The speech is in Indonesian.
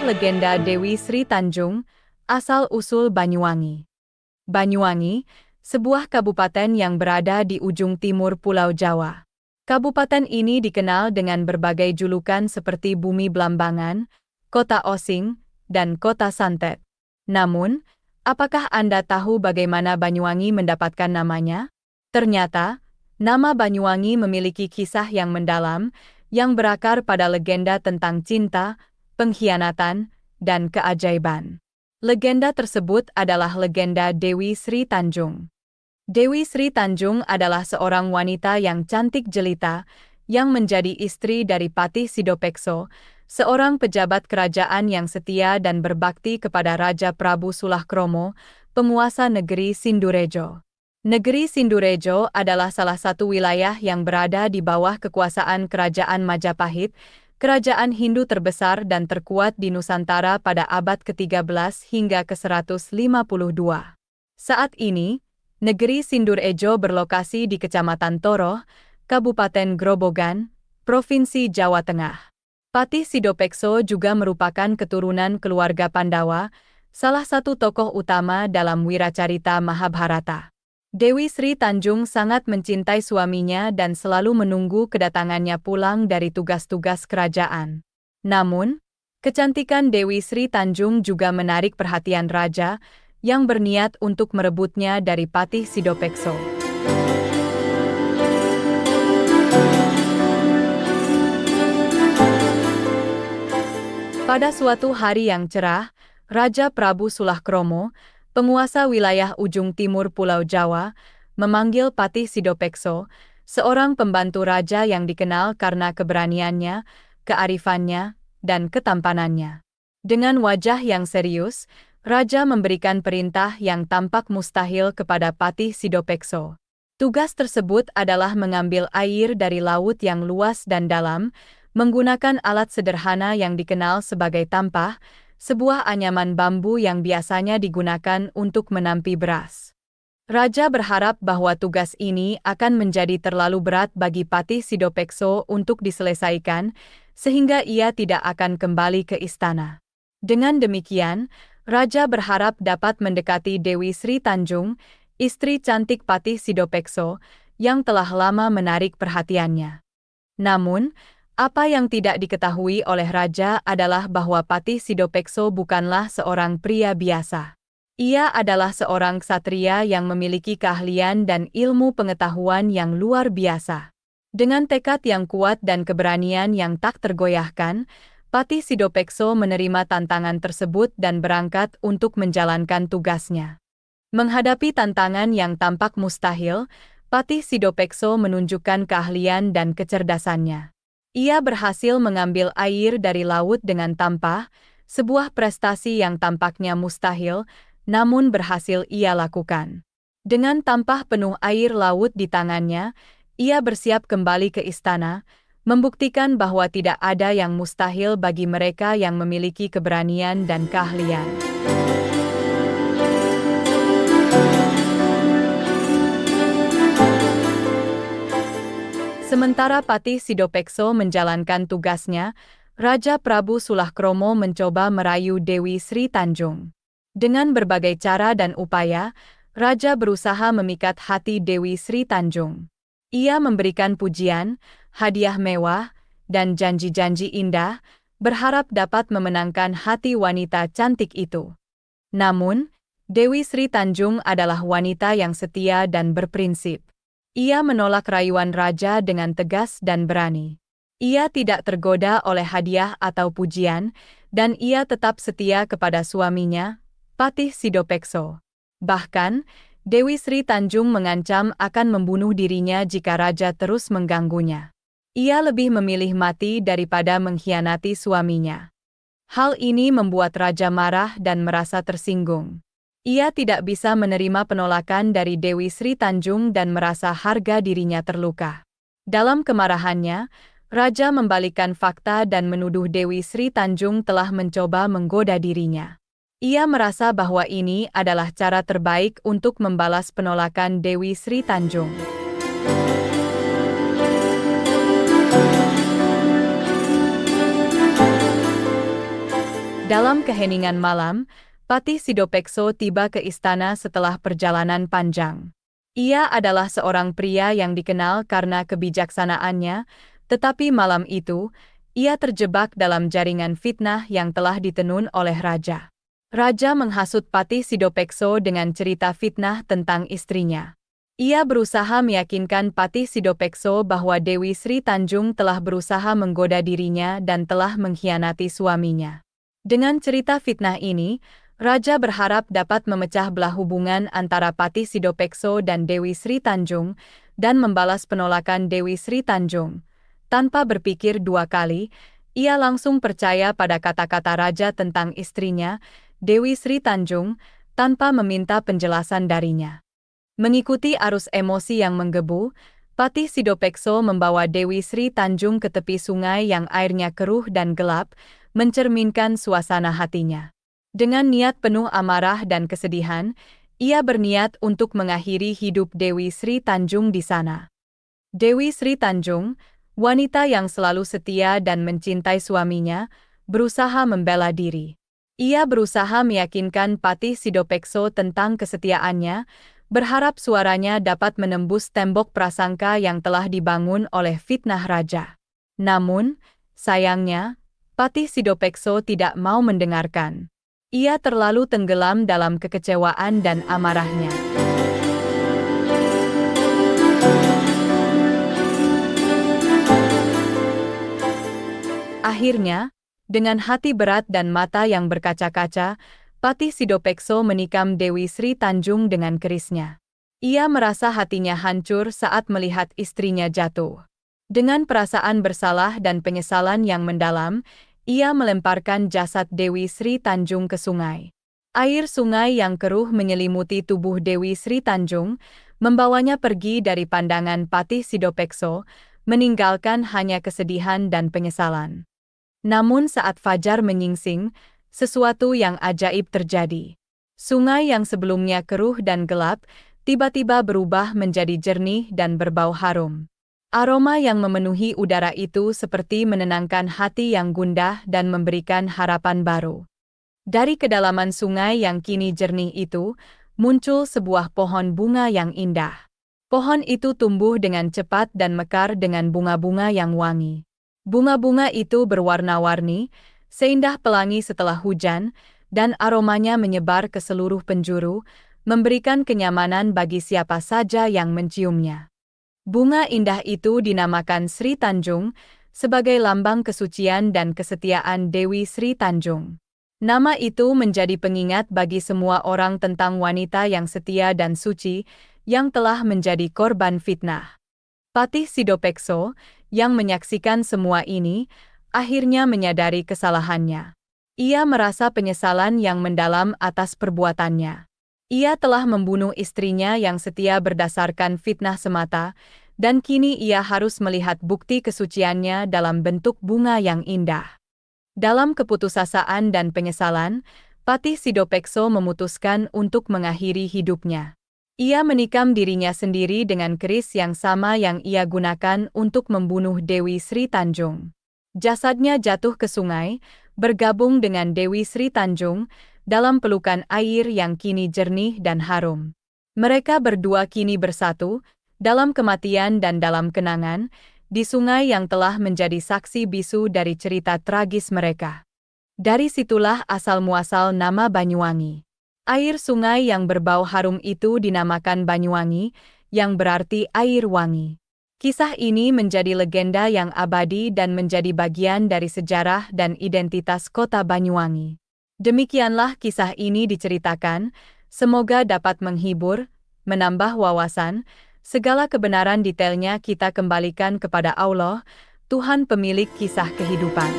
legenda Dewi Sri Tanjung, asal-usul Banyuwangi. Banyuwangi, sebuah kabupaten yang berada di ujung timur Pulau Jawa. Kabupaten ini dikenal dengan berbagai julukan seperti Bumi Blambangan, Kota Osing, dan Kota Santet. Namun, apakah Anda tahu bagaimana Banyuwangi mendapatkan namanya? Ternyata, nama Banyuwangi memiliki kisah yang mendalam, yang berakar pada legenda tentang cinta, pengkhianatan, dan keajaiban. Legenda tersebut adalah legenda Dewi Sri Tanjung. Dewi Sri Tanjung adalah seorang wanita yang cantik jelita, yang menjadi istri dari Patih Sidopekso, seorang pejabat kerajaan yang setia dan berbakti kepada Raja Prabu Sulahkromo, penguasa negeri Sindurejo. Negeri Sindurejo adalah salah satu wilayah yang berada di bawah kekuasaan Kerajaan Majapahit, kerajaan Hindu terbesar dan terkuat di Nusantara pada abad ke-13 hingga ke-152. Saat ini, negeri Sindurejo berlokasi di Kecamatan Toroh, Kabupaten Grobogan, Provinsi Jawa Tengah. Patih Sidopekso juga merupakan keturunan keluarga Pandawa, salah satu tokoh utama dalam Wiracarita Mahabharata. Dewi Sri Tanjung sangat mencintai suaminya dan selalu menunggu kedatangannya pulang dari tugas-tugas kerajaan. Namun, kecantikan Dewi Sri Tanjung juga menarik perhatian raja, yang berniat untuk merebutnya dari Patih Sidopekso. Pada suatu hari yang cerah, Raja Prabu Sulahkromo, penguasa wilayah ujung timur Pulau Jawa, memanggil Patih Sidopekso, seorang pembantu raja yang dikenal karena keberaniannya, kearifannya, dan ketampanannya. Dengan wajah yang serius, Raja memberikan perintah yang tampak mustahil kepada Patih Sidopekso. Tugas tersebut adalah mengambil air dari laut yang luas dan dalam, menggunakan alat sederhana yang dikenal sebagai tampah, sebuah anyaman bambu yang biasanya digunakan untuk menampi beras. Raja berharap bahwa tugas ini akan menjadi terlalu berat bagi Patih Sidopekso untuk diselesaikan, sehingga ia tidak akan kembali ke istana. Dengan demikian, Raja berharap dapat mendekati Dewi Sri Tanjung, istri cantik Patih Sidopekso, yang telah lama menarik perhatiannya. Namun, apa yang tidak diketahui oleh Raja adalah bahwa Patih Sidopekso bukanlah seorang pria biasa. Ia adalah seorang ksatria yang memiliki keahlian dan ilmu pengetahuan yang luar biasa. Dengan tekad yang kuat dan keberanian yang tak tergoyahkan, Patih Sidopekso menerima tantangan tersebut dan berangkat untuk menjalankan tugasnya. Menghadapi tantangan yang tampak mustahil, Patih Sidopekso menunjukkan keahlian dan kecerdasannya. Ia berhasil mengambil air dari laut dengan tampah, sebuah prestasi yang tampaknya mustahil, namun berhasil ia lakukan. Dengan tampah penuh air laut di tangannya, ia bersiap kembali ke istana, membuktikan bahwa tidak ada yang mustahil bagi mereka yang memiliki keberanian dan keahlian. Sementara Patih Sidopekso menjalankan tugasnya, Raja Prabu Sulahkromo mencoba merayu Dewi Sri Tanjung. Dengan berbagai cara dan upaya, Raja berusaha memikat hati Dewi Sri Tanjung. Ia memberikan pujian, hadiah mewah, dan janji-janji indah, berharap dapat memenangkan hati wanita cantik itu. Namun, Dewi Sri Tanjung adalah wanita yang setia dan berprinsip. Ia menolak rayuan raja dengan tegas dan berani. Ia tidak tergoda oleh hadiah atau pujian, dan ia tetap setia kepada suaminya, Patih Sidopekso. Bahkan, Dewi Sri Tanjung mengancam akan membunuh dirinya jika raja terus mengganggunya. Ia lebih memilih mati daripada mengkhianati suaminya. Hal ini membuat raja marah dan merasa tersinggung. Ia tidak bisa menerima penolakan dari Dewi Sri Tanjung dan merasa harga dirinya terluka. Dalam kemarahannya, Raja membalikkan fakta dan menuduh Dewi Sri Tanjung telah mencoba menggoda dirinya. Ia merasa bahwa ini adalah cara terbaik untuk membalas penolakan Dewi Sri Tanjung. Dalam keheningan malam, Patih Sidopekso tiba ke istana setelah perjalanan panjang. Ia adalah seorang pria yang dikenal karena kebijaksanaannya, tetapi malam itu, ia terjebak dalam jaringan fitnah yang telah ditenun oleh raja. Raja menghasut Patih Sidopekso dengan cerita fitnah tentang istrinya. Ia berusaha meyakinkan Patih Sidopekso bahwa Dewi Sri Tanjung telah berusaha menggoda dirinya dan telah mengkhianati suaminya. Dengan cerita fitnah ini, Raja berharap dapat memecah belah hubungan antara Patih Sidopekso dan Dewi Sri Tanjung dan membalas penolakan Dewi Sri Tanjung. Tanpa berpikir dua kali, ia langsung percaya pada kata-kata Raja tentang istrinya, Dewi Sri Tanjung, tanpa meminta penjelasan darinya. Mengikuti arus emosi yang menggebu, Patih Sidopekso membawa Dewi Sri Tanjung ke tepi sungai yang airnya keruh dan gelap, mencerminkan suasana hatinya. Dengan niat penuh amarah dan kesedihan, ia berniat untuk mengakhiri hidup Dewi Sri Tanjung di sana. Dewi Sri Tanjung, wanita yang selalu setia dan mencintai suaminya, berusaha membela diri. Ia berusaha meyakinkan Patih Sidopekso tentang kesetiaannya, berharap suaranya dapat menembus tembok prasangka yang telah dibangun oleh fitnah raja. Namun, sayangnya, Patih Sidopekso tidak mau mendengarkan. Ia terlalu tenggelam dalam kekecewaan dan amarahnya. Akhirnya, dengan hati berat dan mata yang berkaca-kaca, Patih Sidopekso menikam Dewi Sri Tanjung dengan kerisnya. Ia merasa hatinya hancur saat melihat istrinya jatuh. Dengan perasaan bersalah dan penyesalan yang mendalam, ia melemparkan jasad Dewi Sri Tanjung ke sungai. Air sungai yang keruh menyelimuti tubuh Dewi Sri Tanjung, membawanya pergi dari pandangan Patih Sidopekso, meninggalkan hanya kesedihan dan penyesalan. Namun saat fajar menyingsing, sesuatu yang ajaib terjadi. Sungai yang sebelumnya keruh dan gelap, tiba-tiba berubah menjadi jernih dan berbau harum. Aroma yang memenuhi udara itu seperti menenangkan hati yang gundah dan memberikan harapan baru. Dari kedalaman sungai yang kini jernih itu, muncul sebuah pohon bunga yang indah. Pohon itu tumbuh dengan cepat dan mekar dengan bunga-bunga yang wangi. Bunga-bunga itu berwarna-warni, seindah pelangi setelah hujan, dan aromanya menyebar ke seluruh penjuru, memberikan kenyamanan bagi siapa saja yang menciumnya. Bunga indah itu dinamakan Sri Tanjung, sebagai lambang kesucian dan kesetiaan Dewi Sri Tanjung. Nama itu menjadi pengingat bagi semua orang tentang wanita yang setia dan suci, yang telah menjadi korban fitnah. Patih Sidopekso, yang menyaksikan semua ini, akhirnya menyadari kesalahannya. Ia merasa penyesalan yang mendalam atas perbuatannya. Ia telah membunuh istrinya yang setia berdasarkan fitnah semata, dan kini ia harus melihat bukti kesuciannya dalam bentuk bunga yang indah. Dalam keputusasaan dan penyesalan, Patih Sidopekso memutuskan untuk mengakhiri hidupnya. Ia menikam dirinya sendiri dengan keris yang sama yang ia gunakan untuk membunuh Dewi Sri Tanjung. Jasadnya jatuh ke sungai, bergabung dengan Dewi Sri Tanjung, dalam pelukan air yang kini jernih dan harum. Mereka berdua kini bersatu, dalam kematian dan dalam kenangan, di sungai yang telah menjadi saksi bisu dari cerita tragis mereka. Dari situlah asal-muasal nama Banyuwangi. Air sungai yang berbau harum itu dinamakan Banyuwangi, yang berarti air wangi. Kisah ini menjadi legenda yang abadi dan menjadi bagian dari sejarah dan identitas kota Banyuwangi. Demikianlah kisah ini diceritakan, semoga dapat menghibur, menambah wawasan, segala kebenaran detailnya kita kembalikan kepada Allah, Tuhan pemilik kisah kehidupan.